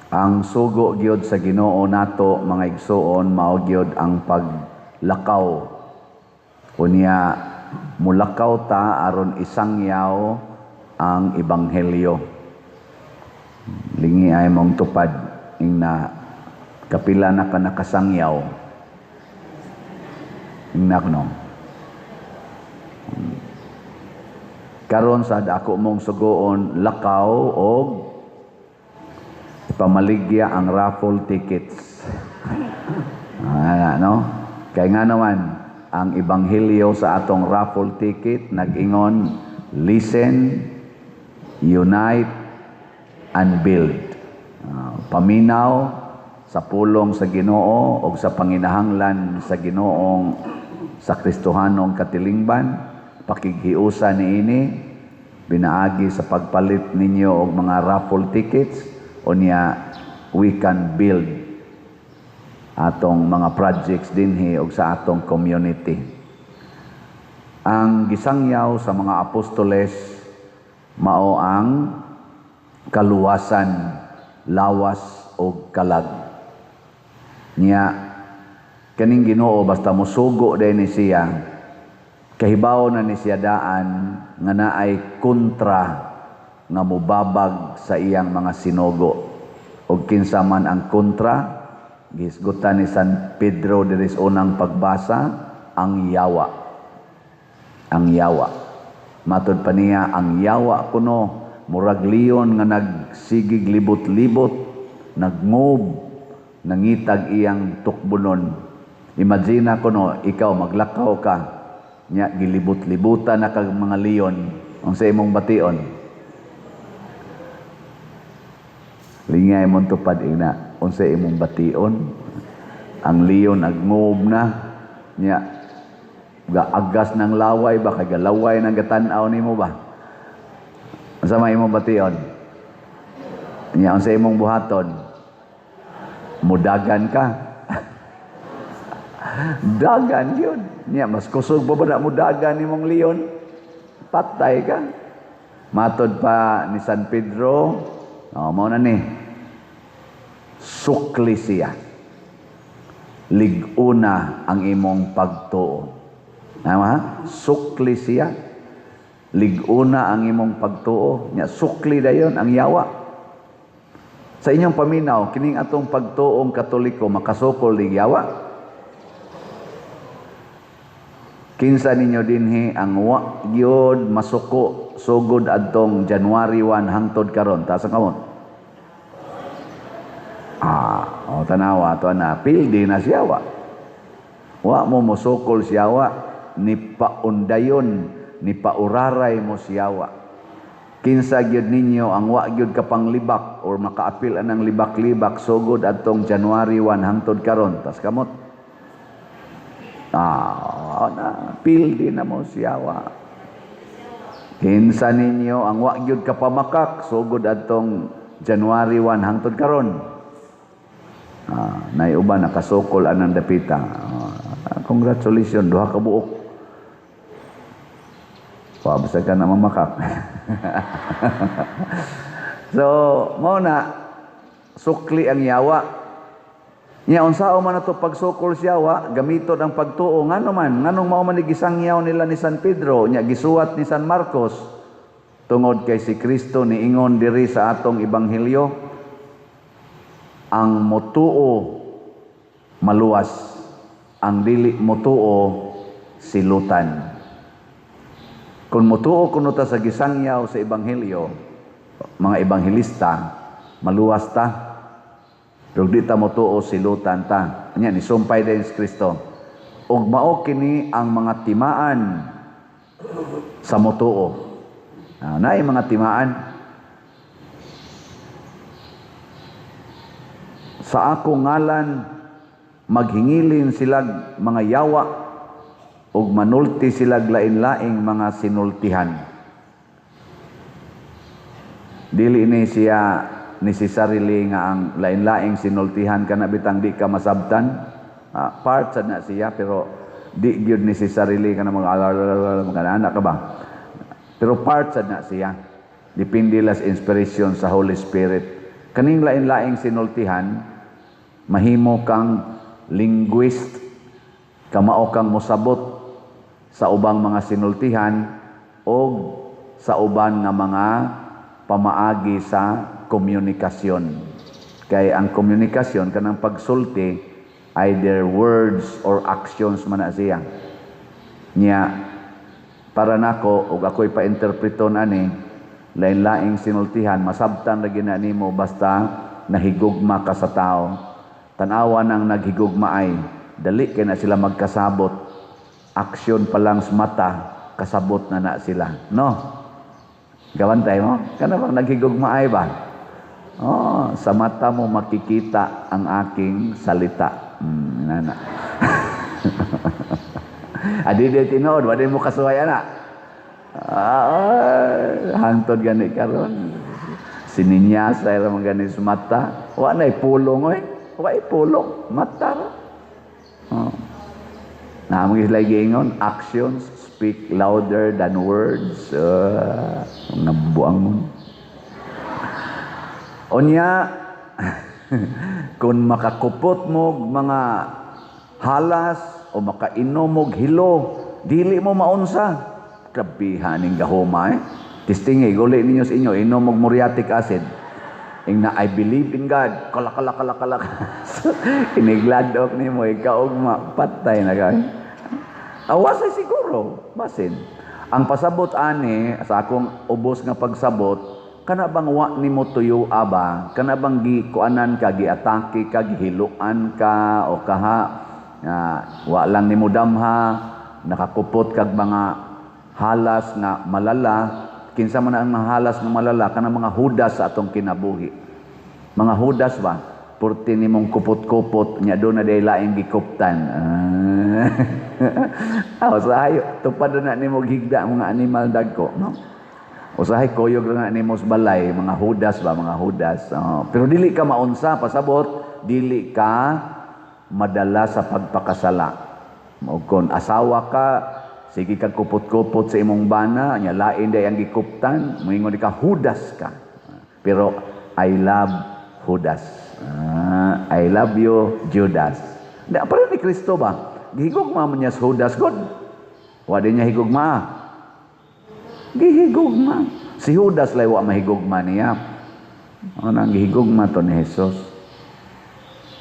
Ang sugo gyud sa Ginoo nato mga igsoon mao gyud ang paglakaw. Unya mulakaw ta aron isangyaw ang ebanghelyo. Lingi ay mong tupad ing na kapila na ka nakasangyaw. Ingnak no. Karon sa ako mong sugoon lakaw og pamaligya ang raffle tickets. No? Kaya nga naman, ang ebanghelyo sa atong raffle ticket, nag-ingon, listen, unite, and build. Paminaw sa pulong sa Ginoo o sa panginahanglan sa Ginoong sa Kristohanong katilingban, pakighiusa niini, binaagi sa pagpalit ninyo og mga raffle tickets, unya we can build atong mga projects dinhi og sa atong community. Ang gisangyaw sa mga apostoles mao ang kaluwasan, lawas o kalag. Nya kaning Ginoo basta mosugo din ni siya, kahibaw na ni siya daan nga naay kontra nga mubabag sa iyang mga sinugo. O kinsa man ang kontra, gisgutan ni San Pedro diri sa unang pagbasa, ang yawa. Ang yawa. Matod pa niya, ang yawa kuno, murag leon nga nagsigig libot-libot, nagngub, nangitag iyang tukbunon. Imagine kuno, ikaw maglakaw ka, nya gilibot-libutan na kag mga leon, ang sa imong bation. Lingay mong tupad ina, unsa imong bation, ang leon agngob na, nya gaagas ng laway ba, kay galaway ng gatanaw nimo ba? Unsa may imong bation? Nya unsa imong buhaton? Mudagan ka. Dagan yun. Nya mas kusog ba na mudagan nimong leon? Patay ka. Matod pa ni San Pedro, mao na ni, sukli siya. Liguna ang imong pagtuo. Tama? Sukli siya. Liguna ang imong pagtuo. Nya sukli dayon ang yawa. Sa inyong paminaw, kining atong pagtuong Katoliko makasukol lig yawa. Kinsa ninyo dinhi ang wa gyud masuko sugod adtong January 1 hangtod karon, taas ang kamot. Tanawa to na pildi na siya wa. Wa mo musukol siya wa, ni paundayon, ni pauraray mo siya wa. Kinsa gyud ninyo ang wa gyud kapanglibak or makaapil anang libak-libak sugod adtong January 1 hangtod karon, taas kamot. Pildi na mo siya wa. Kinsa ninyo ang wa gyud kapamakak sugod adtong January 1 hangtod karon. Nay uban nakasukol anang dapita. Congratulations, duha ka buok. Pabasa ka na mamakak. So, mao na sukli ang yawa. Nya unsao man ato pagsukol siya wa, gamiton ang pagtuo ngano man, nganong mao man gisangyaw nila ni San Pedro, nya gisuwat ni San Marcos tungod kay si Kristo niingon diri sa atong ebanghelyo, ang motuo maluwas, ang dili motuo silutan. Kung motuo kuno ta sa gisangyaw sa ebanghelyo, mga ebanghelista, maluwas ta. Pero di ta motuo silutan ta. Anya ni sumpay din si Kristo. Ug mao kini ang mga timaan sa motuo. Naay mga timaan. Sa akong ngalan maghingilin silag mga yawa ug manulti silag lain-laing mga sinultihan. Dili ni siya ni si sarili nga ang lain-laing sinultihan kana bitang di ka masabtan. Part sad na siya pero di gyud ni si sarili kana mga anak ka ba. Pero part sad na siya. Depende las inspiration sa Holy Spirit. Kaning lain-laing sinultihan, mahimo kang linguist, kamao kang mosabot sa ubang mga sinultihan o sa uban nga mga pamaagi sa komunikasyon. Kay ang komunikasyon kanang pagsulti, either words or actions man na siya. Nya para nako ug ako'y pa-interpreton ani, lain-laing sinultihan masabtan ra gina nimo basta nahigugma ka sa tao. Tan-awa nang naghigugma ay dali kay na sila magkasabot. Aksyon pa lang sa mata, kasabot na sila. No? Gawantay mo? Kana bang naghigugma ay ba? Oh, sa mata mo makikita ang aking salita. Nana. Adi tinood, wala mo kasuway ana. Hangtod gani karon. Sininyasa ra man gani sa mata. Wa nay pulong oy. Wa ay pulong, mata ra. Oh. Na mo lagi ingon, actions speak louder than words. Nabuang mo. Onya, kung makakupot mo mga halas o makainom mo hilo, dili mo maunsa. Grabihan ning gahoma eh. Tistingay, guli ninyo sa inyo, inom mo muriatic acid. Ing na, I believe in God. Kalak. Inigladok ni mo, ikaw patay na ka. Awasay siguro, basin. Ang pasabot ani, sa akong ubos nga pagsabot, kana bang wa nimo tuyo aba, kana bang gikuanan ka, giatake ka, gihiluan ka o kaha wa lang nimo damha, nakakupot kag mga halas na malala. Kinsa man ang mga halas na malala, kana mga hudas sa atong kinabuhi. Mga hudas ba, purti nimong kupot-kupot nya do na day laing gikuptan. Usahay tupad na nimo higda mga animal dagko, no? Usahay koyog lang nimo sa balay, mga hudas ba, mga hudas. Pero dili ka maunsa, pasabot, dili ka madala sa pagpakasala. Kung asawa ka, sige kag kupot-kupot sa imong bana, nya lain day ang gikuptan, moingon ka hudas ka. Pero I love Judas. I love you, Judas. Di para ni Kristo ba? Gihigugma man niya sa Judas God. Wa din niya higugma. Gihigugma. Si Judas lay wa mahigugma niya. Ano ang gihigugma to ni Jesus?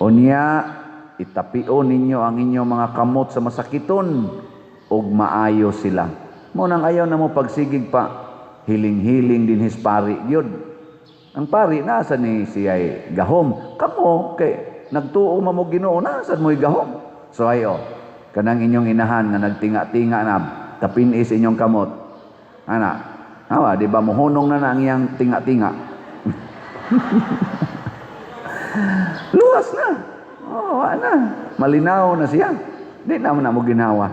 Unya, itapio ninyo ang inyong mga kamot sa masakiton ug maayo sila. Mo nang ayaw na mo pagsigig pa, hiling-hiling din his pari gyud. Ang pari nasa ni siya'y gahom. Kamo kay nagtuo mo Ginoo, nasa mo'y gahom. So ayo, kanang inyong inahan nga nagtinga-tinga na tapinis inyong kamot. Ana, di ba mohunong na ang iyang tinga-tinga? Luwas na. Na. Malinaw na siya. Di naman na mo ginawa.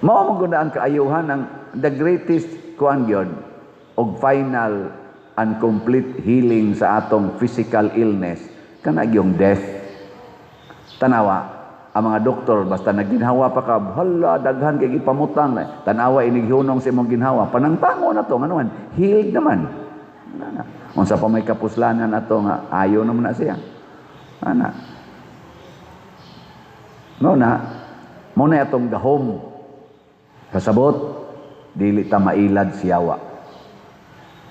Mao magunda ang kaayuhan ng the greatest kuan gyud og final and complete healing sa atong physical illness kana yung death. Tanawa, ang mga doktor basta nagginhawa pa ka, hala daghan kay gipamutang na. Tanawa inighunong sa imong ginhawa, panangtango na to nganuan, healed naman. Unsa pa may kapuslanan ato nga ayo naman na siya. Ana. No na, mo na atong gahom. Kasabot, dili ta mailad siyawa.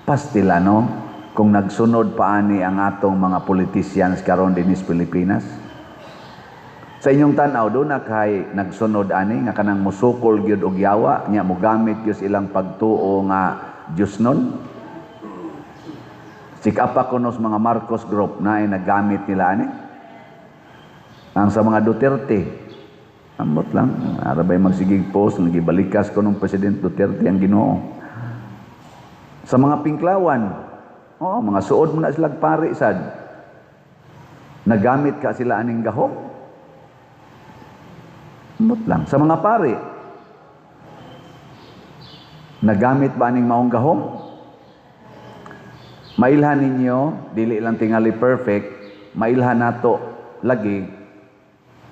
Pastila, no? Kung nagsunod paani ang atong mga politicians karon dinis Pilipinas. Sa inyong tanaw, doon na kay nagsunod ani, nga kanang musukol gyud og yawa, nya mogamit gyud ilang pagtuo nga Diyos nun. Sikapa kunos mga Marcos group na ay nagamit nila ani. Ang sa mga Duterte, ambot lang, arabay magsigig post, nagibalikas ko nung President Duterte ang Ginoo. Sa mga Pinklawan, mga suod mo na sila pari sad. Nagamit ka sila aning gahom. Ambot lang. Sa mga pari, nagamit ba aning maong gahom? Mailhan ninyo, dili lang tingali perfect, mailhan nato lagi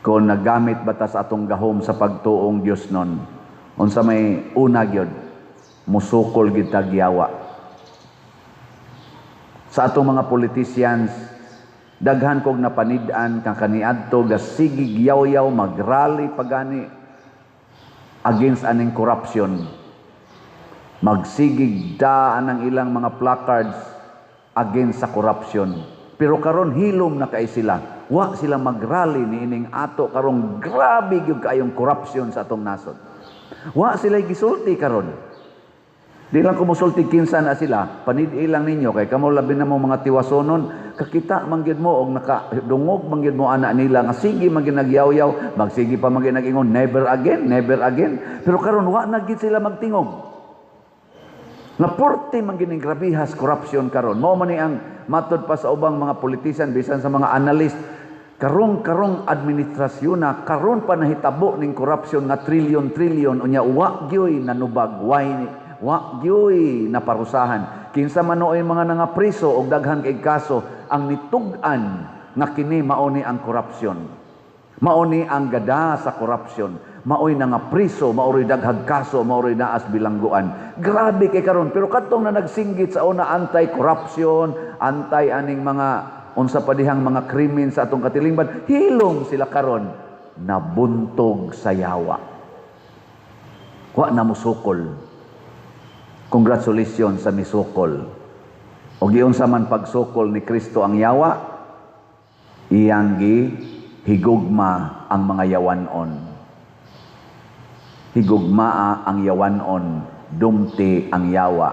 kung nagamit batas atong gahom sa pagtuong Dios nun. Unsa may una gyud, musukol gyud tag yawa. Sa atong mga politicians, daghan kog napanid-an kang kaniadto gasigig yaw-yaw magrally pagani against aning corruption. Magsigig daan ang ilang mga placards against sa corruption. Pero karon hilom na kay sila. Wa sila magrally niining ato karong grabe gyud kaayong corruption sa atong nasod. Wa sila gisulti karon. Di lang kumusulti kinsa na sila, panid ilang ninyo kay kamo labi na mo mga tiwasonon, kakita manggid mo og nakadungog manggid mo ana nila nga sige manggid nagyaw-yaw, magsige pa manggid nagingon never again, never again. Pero karon wa na gid sila magtingog. Nga porte man gining grabihas corruption karon. Mao man ni ang matud pa sa ubang mga politician bisan sa mga analyst, karong administrasyon na karon pa nahitabo ning corruption nga trilyon unya wa gyoy nanubag, wa gyoy naparusahan. Kinsa man noy mga nangapriso og daghan kay kaso, ang nitug-an nga kini mao ni ang corruption. Mao ni ang gada sa corruption. Maoy na nga priso, maoy daghag kaso, maoy naas bilangguan. Grabe kay karon, pero kadtong na nagsinggit sa una anti-corruption, anti aning mga unsa pa dihang mga krimen sa atong katilingban, hilom sila karon nabuntog sa yawa. Wa na musukol. Congratulations sa misukol. Og giunsa man pagsukol ni Kristo ang yawa, iyang higugma ang mga yawanon. Higugmaa ang yawanon, dumti ang yawa.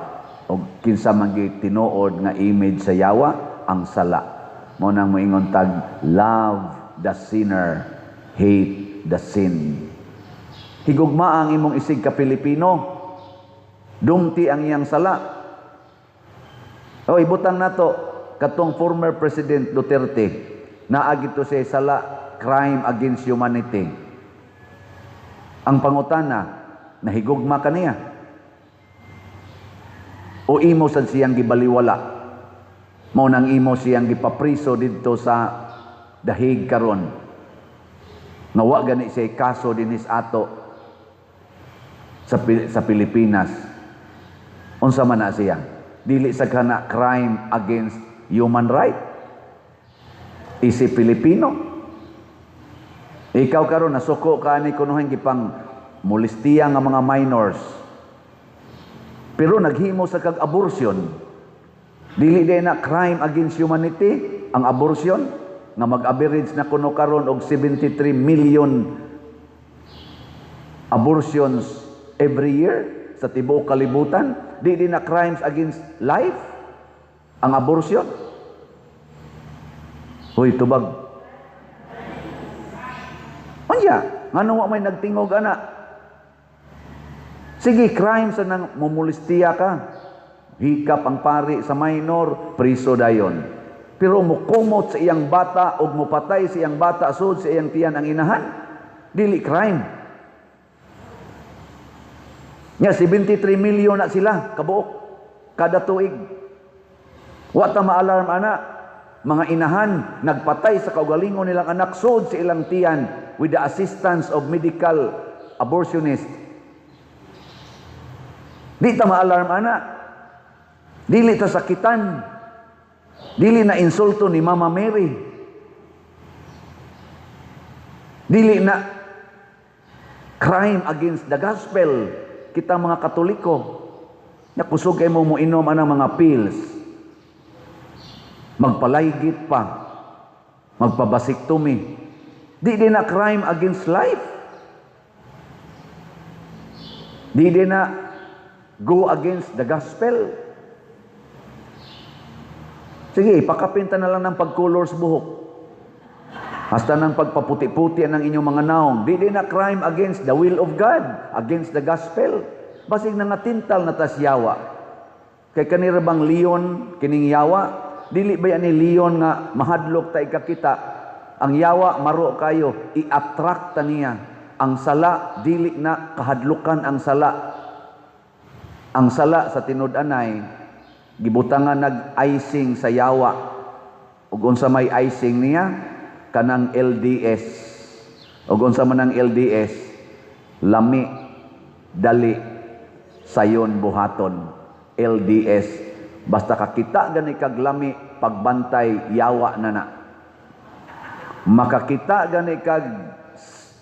O kinsa man tinuod nga image sa yawa, ang sala. Mo nang moingon tag, love the sinner, hate the sin. Higugmaa ang imong isig ka Pilipino, dumti ang iyang sala. O ibutang nato katong former President Duterte, naagito siya sala, crime against humanity. Ang pangutana, nahigugma ka niya. O imo sad siyang gibaliwala. Mao nang imo siyang gipapriso didto sa dahig karon. Nga wa gani siya kaso dinis ato sa Pilipinas. Unsa man na siya? Dili sa kana crime against human right. Isi Pilipino. Ikaw karon nasuko ka ni kunuhan gipang molestiya nga mga minors. Pero naghimo sa kag abortion. Dili day na crime against humanity ang abortion nga mag-average na kuno karon og 73 million abortions every year sa tibuok kalibutan. Di na crimes against life ang abortion. Hoy tubag. Anya, ngano wa may nagtingog ana? Sige, crime sa nang mumulistiya ka. Hikap ang pari sa minor, priso dayon. Pero mukumot sa iyang bata o mupatay sa iyang bata sud sa iyang tiyan ang inahan, dili crime. Nya 73 milyon na sila kabuok kada tuig. Wa ta ma-alarm ana, mga inahan nagpatay sa kaugalingon nilang anak sud sa ilang tiyan with the assistance of medical abortionist. Di ta ma-alarm ana. Dili ta sakitan. Dili na insulto ni Mama Mary. Dili na crime against the gospel. Kita mga Katoliko, nakusog kayo mo inom anang mga pills. Magpalaygit pa. Magpabasiktomy. Di din na crime against life. Di din na go against the gospel. Sige, pakapinta na lang ng pag-colors buhok. Hasta ng pagpaputi-puti ng inyong mga naong. Di din na crime against the will of God, against the gospel. Basig na nga tintal na tasyawa. Kay kanira bang leon, kining yawa, dili ba yan ni leon nga mahadlok ta ikakita. Ang yawa, maro kayo, i-attract ta niya. Ang sala, dili na kahadlukan ang sala. Ang sala sa tinud-anay, gibutangan nag-icing sa yawa. Ug unsa may icing niya, kanang LDS. Ug unsa man ang LDS, lami, dali, sayon buhaton. LDS, Basta kakita gani kaglami pagbantay yawa na na. Makakita gani kag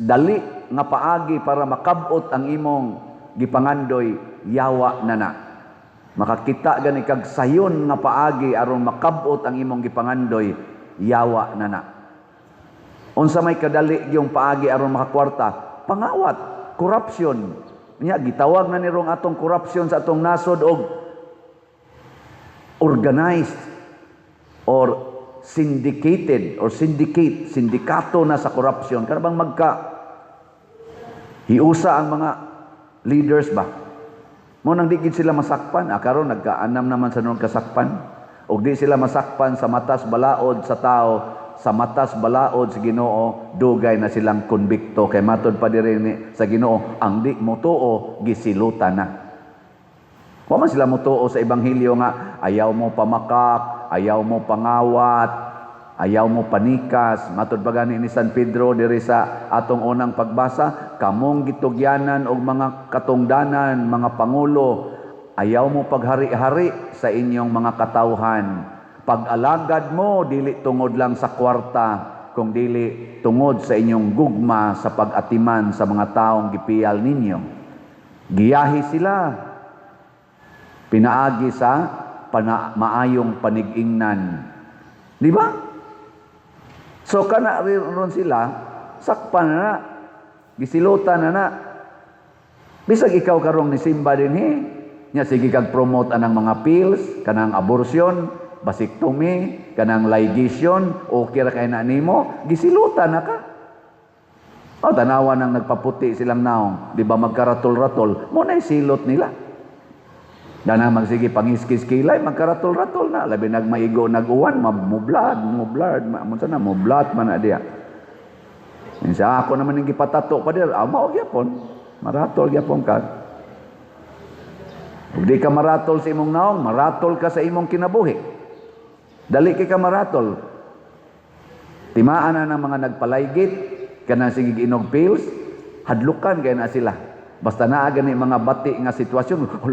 dali nga paagi para makabot ang imong gipangandoy yawa na na. Makakita gani kag sayon nga paagi aron makabot ang imong gipangandoy yawa na na. Unsa may kadali yung paagi aron makakwarta? Pangawat, corruption. Nya gitawag na nirong atong corruption sa atong nasod og organized or sindikato na sa corruption. Karabang hiusa ang mga leaders ba? Mo nang di gid sila masakpan, karon nagkaanam naman sa nung kasakpan. Og di sila masakpan sa matas balaod sa tao, sa matas balaod sa Ginoo, dugay na silang konbikto. Kay matod pa diri sa Ginoo, ang di mo tuo gisilutan na. Wa man sila mo tuo sa ebanghelyo nga ayaw mo pamakak, ayaw mo pangawat, ayaw mo panikas. Matod pa gani ni San Pedro diri sa atong unang pagbasa, kamong gitugyanan og mga katungdanan, mga pangulo, ayaw mo paghari-hari sa inyong mga katawhan. Pag-alagad mo, dili tungod lang sa kwarta, kung dili tungod sa inyong gugma sa pag-atiman sa mga taong gipiyal ninyo. Giyahi sila, pinaagi sa maayong panigingnan. Di ba? So, kana ron sila, sakpan na, gisilutan na. Bisag ikaw karong ni Simba din nya sige kag promote anang mga pills, kanang abortion, vasectomy, kanang ligation, okay ra kay na nimo, gisilutan na ka. O tanawa nang nagpaputi silang naong, di ba magkaratol-ratol, mo na silot nila. Danang magsige pangiskis kilay, magkaratol-ratol na, labi nagmaigo nag-uwan, mublad, mublat man na diya. Minsa ako naman yung gipatato pa dir, mao gyapon, maratol gyapon ka. Kung di ka maratol sa imong naong, maratol ka sa imong kinabuhi. Dali kay ka maratol. Timaan na ng mga nagpalaygit, kanang sige inog pills, hadlukan kay na sila. Basta naa gani mga bati nga sitwasyon,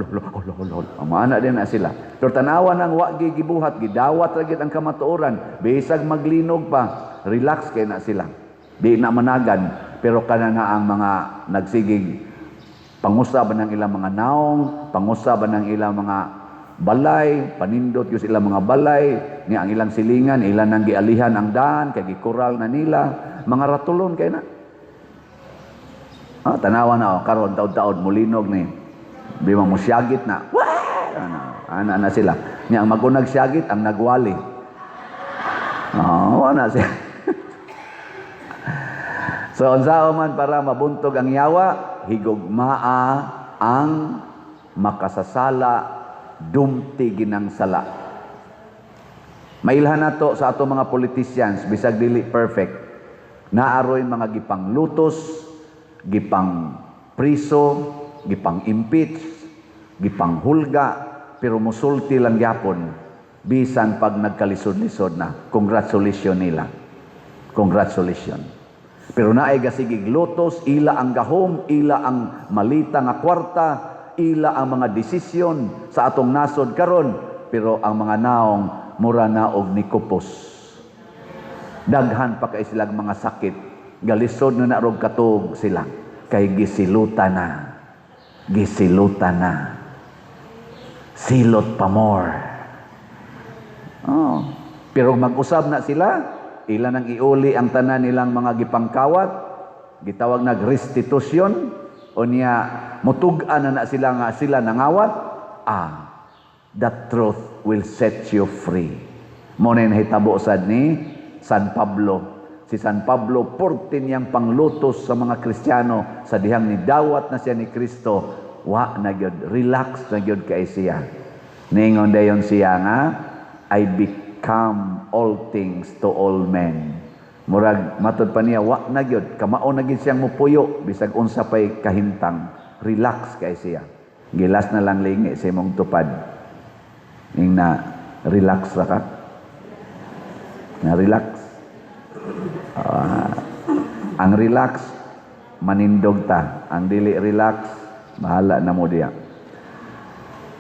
amana din na sila. Pero tanawa nang wa gibuhat, gidawat ra gid ang kamatuoran, bisag maglinog pa, relax kay na sila. Di na managan, pero kana nga ang mga nagsigig pangusab ng ilang mga naong, pangusab ng ilang mga balay, panindot yung ilang mga balay, ni ang ilang silingan, ilan nang gialihan ang daan, kay gikural na nila, mga ratulon kay na. Tanawa na, karon taod-taod, mulinog ni. Bima mo siyagit na, ana na sila. Ni ang magunag siyagit, ang nagwali. Wala siya. So, unsao man para mabuntog ang yawa, higugmaa ang makasasala, dumti ginang sala. Mailhan nato sa ato mga politicians, bisag dili perfect, naaroy mga gipang lutos, gipang priso, gipang impeach, gipang hulga, pero musulti lang yapon, bisan pag nagkalisod-lisod na. Congratulations nila. Congratulations. Pero naay gasigig lutos, ila ang gahom, ila ang malita nga kwarta, ila ang mga desisyon sa atong nasod karon, pero ang mga naong mura na og nikupos. Daghan pa kay silang mga sakit, galisod na narog katog sila, kay gisilutan na. Gisilutan na. Silot pa more. Pero mag-usab na sila, ilan ang iuli ang tanan nilang mga gipangkawat, gitawag nag restitution, o niya mutug-an na sila nga sila nangawat, the truth will set you free. Mo na nahitabo sad ni San Pablo. Si San Pablo 14 yang panglutos sa mga Kristiyano sa dihang ni dawat na siya ni Kristo, wa na gyud, relax na gyud kay siya. Ningon dayon siya nga, I become all things to all men. Murag matod pa niya, wa na gyud, kamao na gyud siyang mupuyo bisag unsa pay kahintang. Relax kay siya. Gilas na lang lingi sa imong tupad. Ning na relax ra ka. Na relax. Ang relax manindog ta. Ang dili relax, bahala na mo diya.